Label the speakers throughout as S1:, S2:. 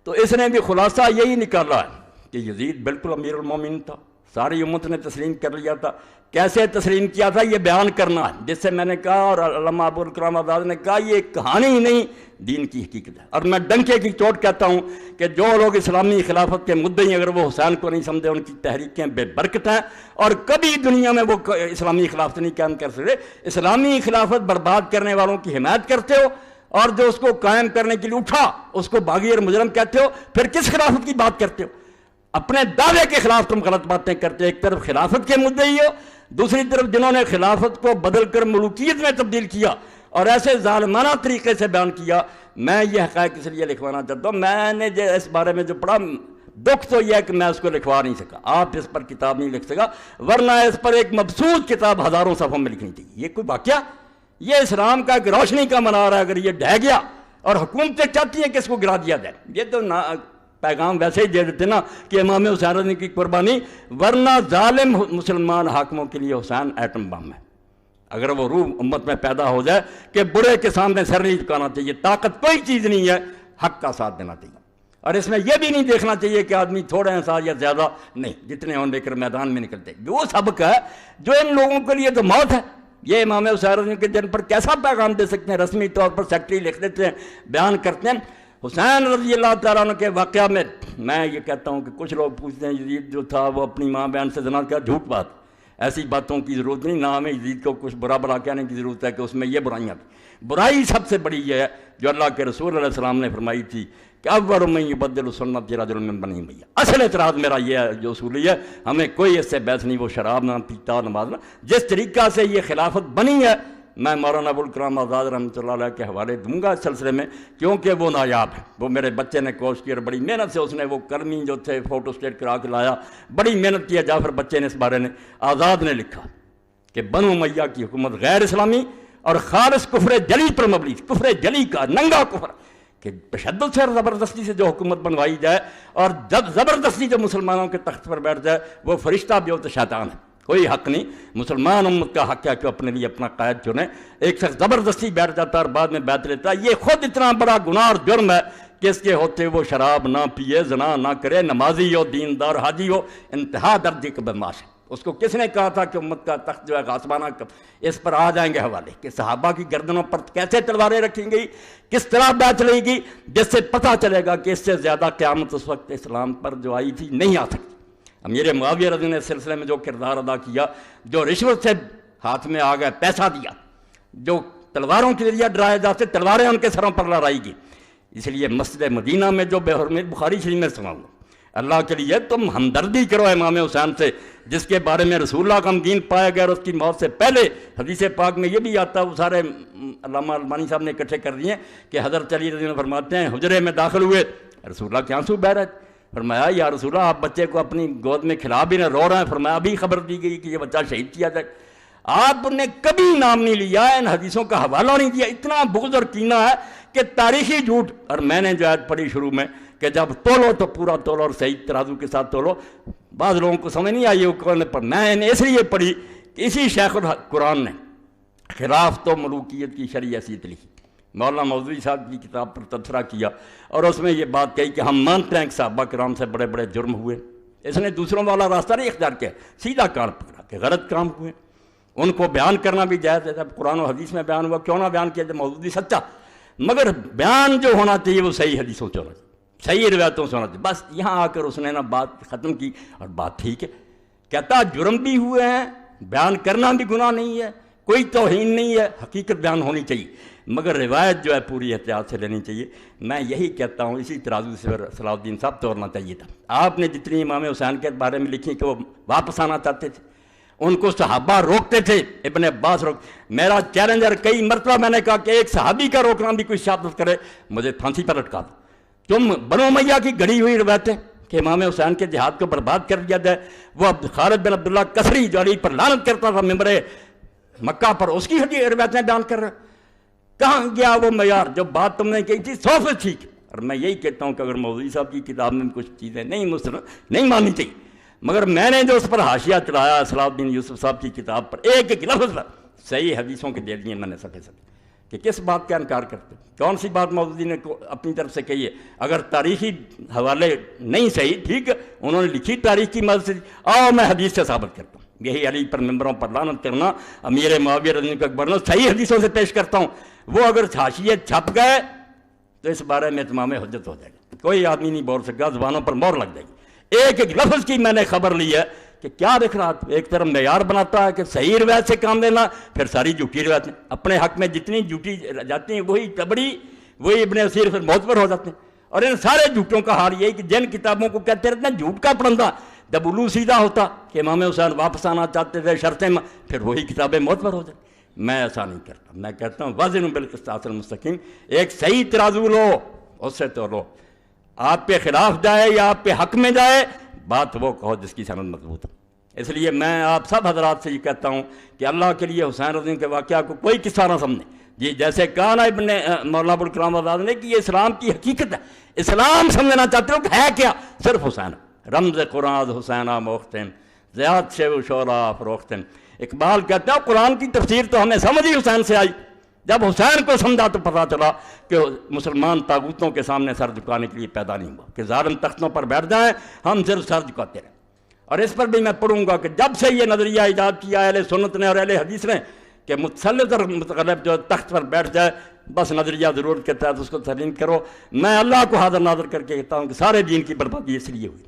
S1: تو اس نے بھی خلاصہ یہی نکالا ہے کہ یزید بالکل امیر المومنین تھا، ساری امت نے تسلیم کر لیا تھا۔ کیسے تسلیم کیا تھا یہ بیان کرنا ہے، جس سے میں نے کہا اور علامہ ابوالکلام آزاد نے کہا یہ کہانی ہی نہیں دین کی حقیقت ہے۔ اور میں ڈنکے کی چوٹ کہتا ہوں کہ جو لوگ اسلامی خلافت کے مدعی اگر وہ حسین کو نہیں سمجھے ان کی تحریکیں بے برکت ہیں اور کبھی دنیا میں وہ اسلامی خلافت نہیں قائم کر سکتے۔ اسلامی خلافت برباد کرنے والوں کی حمایت کرتے ہو اور جو اس کو قائم کرنے کے لیے اٹھا اس کو باغی اور مجرم کہتے ہو، پھر کس خلافت کی بات کرتے ہو؟ اپنے دعوے کے خلاف تم غلط باتیں کرتے ہو۔ ایک طرف خلافت کے مدعی ہو، دوسری طرف جنہوں نے خلافت کو بدل کر ملوکیت میں تبدیل کیا اور ایسے ظالمانہ طریقے سے بیان کیا۔ میں یہ حقائق اس لیے لکھوانا چاہتا ہوں، میں نے اس بارے میں جو پڑھا دکھ تو یہ ہے کہ میں اس کو لکھوا نہیں سکا، آپ اس پر کتاب نہیں لکھ سکا، ورنہ اس پر ایک مبسوط کتاب ہزاروں صفحوں میں لکھنی تھی۔ یہ کوئی واقعہ، یہ اسلام کا ایک روشنی کا منار ہے، اگر یہ ڈھہ گیا اور حکومتیں چاہتی ہیں کہ اس کو گرا دیا جائے، یہ تو پیغام ویسے ہی دے دیتے نا کہ امام حسین رضی کی قربانی، ورنہ ظالم مسلمان حاکموں کے لیے حسین ایٹم بم ہے۔ اگر وہ روح امت میں پیدا ہو جائے کہ برے کے سامنے سر نہیں جھکانا چاہیے، طاقت کوئی چیز نہیں ہے، حق کا ساتھ دینا چاہیے، اور اس میں یہ بھی نہیں دیکھنا چاہیے کہ آدمی تھوڑے ہیں ساتھ یا زیادہ نہیں، جتنے ہوں لے کر میدان میں نکلتے۔ وہ سبق ہے جو ان لوگوں کے لیے تو موت ہے۔ یہ امام حسین رضی کے دن پر کیسا پیغام دے سکتے ہیں؟ رسمی طور پر سیکٹری لکھ دیتے ہیں، بیان کرتے ہیں۔ حسین رضی اللہ تعالیٰ عنہ کے واقعہ میں یہ کہتا ہوں کہ کچھ لوگ پوچھتے ہیں یزید جو تھا وہ اپنی ماں بہن سے زنا کیا، جھوٹ بات، ایسی باتوں کی ضرورت نہیں، نہ ہمیں یزید کو کچھ برا بلا کہنے کی ضرورت ہے کہ اس میں یہ برائیاں تھیں۔ برائی سب سے بڑی یہ ہے جو اللہ کے رسول علیہ السلام نے فرمائی تھی کہ اول من یبدل سنت رجل من بنی امیہ۔ اصل اعتراض میرا یہ ہے جو اصولی ہے، ہمیں کوئی اس سے بحث نہیں، وہ شراب نہ پیتا نماز نہ، جس طریقہ سے یہ خلافت بنی ہے میں مولانا ابوالکلام آزاد رحمۃ اللہ علیہ کے حوالے دوں گا اس سلسلے میں، کیونکہ وہ نایاب ہے۔ وہ میرے بچے نے کوشش کی اور بڑی محنت سے اس نے وہ کرمی جو تھے فوٹو اسٹیٹ کرا کے لایا، بڑی محنت کیا جعفر بچے نے اس بارے میں۔ آزاد نے لکھا کہ بنو امیہ کی حکومت غیر اسلامی اور خالص کفر جلی پر مبنی، کفر جلی کا ننگا کفر، کہ تشدد سے اور زبردستی سے جو حکومت بنوائی جائے اور جب زبردستی جو مسلمانوں کے تخت پر بیٹھ جائے وہ فرشتہ بھی ہو تو شیطان ہے، کوئی حق نہیں۔ مسلمان امت کا حق ہے کہ اپنے لیے اپنا قائد چنے۔ ایک شخص زبردستی بیٹھ جاتا ہے اور بعد میں بیعت لیتا ہے، یہ خود اتنا بڑا گناہ اور جرم ہے کہ اس کے ہوتے وہ شراب نہ پیے، زنا نہ کرے، نمازی ہو، دیندار حاجی ہو، انتہا درجے کا بدمعاش ہے۔ اس کو کس نے کہا تھا کہ امت کا تخت جو ہے غاصبانہ، اس پر آ جائیں گے حوالے کہ صحابہ کی گردنوں پر کیسے تلواریں رکھی گئی، کس طرح بیعت لے گی، جس سے پتہ چلے گا کہ اس سے زیادہ قیامت اس وقت اسلام پر جو آئی تھی نہیں آ سکتی۔ امیر معاویہ رضی نے اس سلسلے میں جو کردار ادا کیا، جو رشوت سے ہاتھ میں آ گئے، پیسہ دیا، جو تلواروں کے ذریعے ڈرائے جاتے، تلواریں ان کے سروں پر لڑائی گی۔ اس لیے مسجد مدینہ میں جو بے حرمت بخاری شریف میں سناؤں، اللہ کے لیے تم ہمدردی کرو امام حسین سے، جس کے بارے میں رسول اللہ غمگین پایا گیا اور اس کی موت سے پہلے حدیث پاک میں یہ بھی آتا ہے، وہ سارے علامہ البانی صاحب نے اکٹھے کر دیے کہ حضرت علی رضی اللہ فرماتے ہیں حجرے میں داخل ہوئے، رسول اللہ کے آنسو بہہ رہے تھے، فرمایا یا رسول اللہ آپ بچے کو اپنی گود میں کھلا بھی نہ، رو رہے ہیں، فرمایا ابھی خبر دی گئی کہ یہ بچہ شہید کیا جائے۔ آپ نے کبھی نام نہیں لیا، ان حدیثوں کا حوالہ نہیں دیا، اتنا بغض اور کینہ ہے کہ تاریخی جھوٹ۔ اور میں نے جو آیت پڑھی شروع میں کہ جب تولو تو پورا تولو اور صحیح ترازو کے ساتھ تولو، بعض لوگوں کو سمجھ نہیں آئی پر میں نے اس لیے پڑھی کہ اسی شیخ القرآن نے خلاف تو ملوکیت کی شرعی حیثیت لکھی، مولانا مودودی صاحب کی کتاب پر تبصرہ کیا اور اس میں یہ بات کہی کہ ہم مانتے ہیں کہ صحابہ کرام سے بڑے بڑے جرم ہوئے، اس نے دوسروں والا راستہ نہیں اختیار کیا، سیدھا کان پکڑا کہ غلط کام ہوئے، ان کو بیان کرنا بھی جائز ہے، جب قرآن و حدیث میں بیان ہوا کیوں نہ بیان کیا جب مودودی سچا، مگر بیان جو ہونا چاہیے وہ صحیح حدیثوں سے ہونا چاہیے، صحیح روایتوں سے ہونا چاہیے۔ بس یہاں آ کر اس نے نا بات ختم کی اور بات ٹھیک ہے، کہتا جرم بھی ہوئے ہیں، بیان کرنا بھی گناہ نہیں ہے، کوئی توہین نہیں ہے، حقیقت بیان ہونی چاہیے، مگر روایت جو ہے پوری احتیاط سے لینی چاہیے۔ میں یہی کہتا ہوں اسی ترازو سے صلاح الدین صاحب توڑنا چاہیے تھا۔ آپ نے جتنی امام حسین کے بارے میں لکھی کہ وہ واپس آنا چاہتے تھے، ان کو صحابہ روکتے تھے، ابن عباس میرا چیلنجر کئی مرتبہ میں نے کہا کہ ایک صحابی کا روکنا بھی کوئی شہادت کرے مجھے پھانسی پر لٹکا دو۔ تم بنو امیہ کی گڑھی ہوئی روایتیں کہ امام حسین کے جہاد کو برباد کر دیا جائے، وہ خالد بن عبداللہ کسری جو علی پر لعنت کرتا تھا ممبر مکہ پر، اس کی روایتیں بیان کر رہے، کہاں گیا وہ معیار جو بات تم نے کہی تھی 100% ٹھیک۔ اور میں یہی کہتا ہوں کہ اگر مودودی صاحب کی کتاب میں کچھ چیزیں نہیں ماننی چاہیے، مگر میں نے جو اس پر حاشیہ چلایا صلاح الدین یوسف صاحب کی کتاب پر ایک ایک لفظ پر صحیح حدیثوں کے دے دیے میں نے صفحے کہ کس بات کا انکار کرتے ہیں؟ کون سی بات مودودی نے اپنی طرف سے کہی ہے؟ اگر تاریخی حوالے نہیں صحیح، ٹھیک ہے، انہوں نے لکھی تاریخ کی مدد سے، آؤ میں حدیث سے ثابت کرتا ہوں۔ یہی علی پر ممبروں پر لعنت کرنا، امیر معاویہ رضی اللہ عنہ کو صحیح حدیثوں سے پیش کرتا ہوں، وہ اگر حاشیے چھپ گئے تو اس بارے میں اتمام حجت ہو جائے گا، کوئی آدمی نہیں بول سکتا، زبانوں پر مور لگ جائے گی۔ ایک ایک لفظ کی میں نے خبر لی ہے کہ کیا دیکھ رہا تھا، ایک طرف معیار بناتا ہے کہ صحیح روایت سے کام لینا، پھر ساری جھوٹی روایتیں اپنے حق میں جتنی جھوٹی جاتی ہیں وہی تبڑی، وہی ابن اسیر پھر معتبر ہو جاتے ہیں۔ اور ان سارے جھوٹوں کا حال یہ کہ جن کتابوں کو کہتے رہتے ہیں جھوٹ کا پرندہ، جب علو سیدھا ہوتا کہ امام حسین واپس آنا چاہتے تھے شرطیں، پھر وہی کتابیں معتبر ہو جائیں۔ میں ایسا نہیں کرتا، میں کہتا ہوں وزن بالقسطاس المستقیم، ایک صحیح ترازو لو، اس سے تو لو، آپ پہ خلاف جائے یا آپ پہ حق میں جائے، بات وہ کہو جس کی سند مضبوط ہے۔ اس لیے میں آپ سب حضرات سے یہ کہتا ہوں کہ اللہ کے لیے حسین رضی اللہ عنہ کے واقعہ کو کوئی قصہ نہ سمجھیں، جی جیسے کہا نا ابن مولانا ابوالکلام آزاد نے کہ یہ اسلام کی حقیقت ہے، اسلام سمجھنا چاہتے ہو کہ ہے کیا؟ صرف حسین، رمز قرآن حسینہ موختم زیاد سے و شعراء فروختم۔ اقبال کہتا ہے قرآن کی تفسیر تو ہمیں سمجھ ہی حسین سے آئی، جب حسین کو سمجھا تو پتہ چلا کہ مسلمان طاغوتوں کے سامنے سر جھکانے کے لیے پیدا نہیں ہوا کہ ظالم تختوں پر بیٹھ جائیں، ہم صرف سر جھکاتے رہیں۔ اور اس پر بھی میں پڑھوں گا کہ جب سے یہ نظریہ ایجاد کیا اہل سنت نے اور اہل حدیث نے کہ متسلط اور متغلب جو تخت پر بیٹھ جائے، بس نظریہ ضرورت کے تحت اس کو تسلیم کرو، میں اللہ کو حاضر ناظر کر کے کہتا ہوں کہ سارے دین کی بربادی اس لیے ہوئی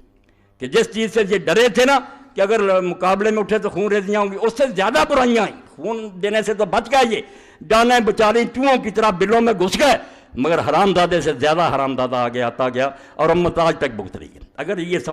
S1: کہ جس چیز سے یہ ڈرے تھے نا کہ اگر مقابلے میں اٹھے تو خون ریزیاں ہوں گی، اس سے زیادہ برائیاں آئیں، خون دینے سے تو بچ گئے، یہ جانیں بچاری چوہوں کی طرح بلوں میں گھس گئے، مگر حرام دادے سے زیادہ حرام دادہ آگے آتا گیا اور امت آج تک بھگت رہی ہے۔ اگر یہ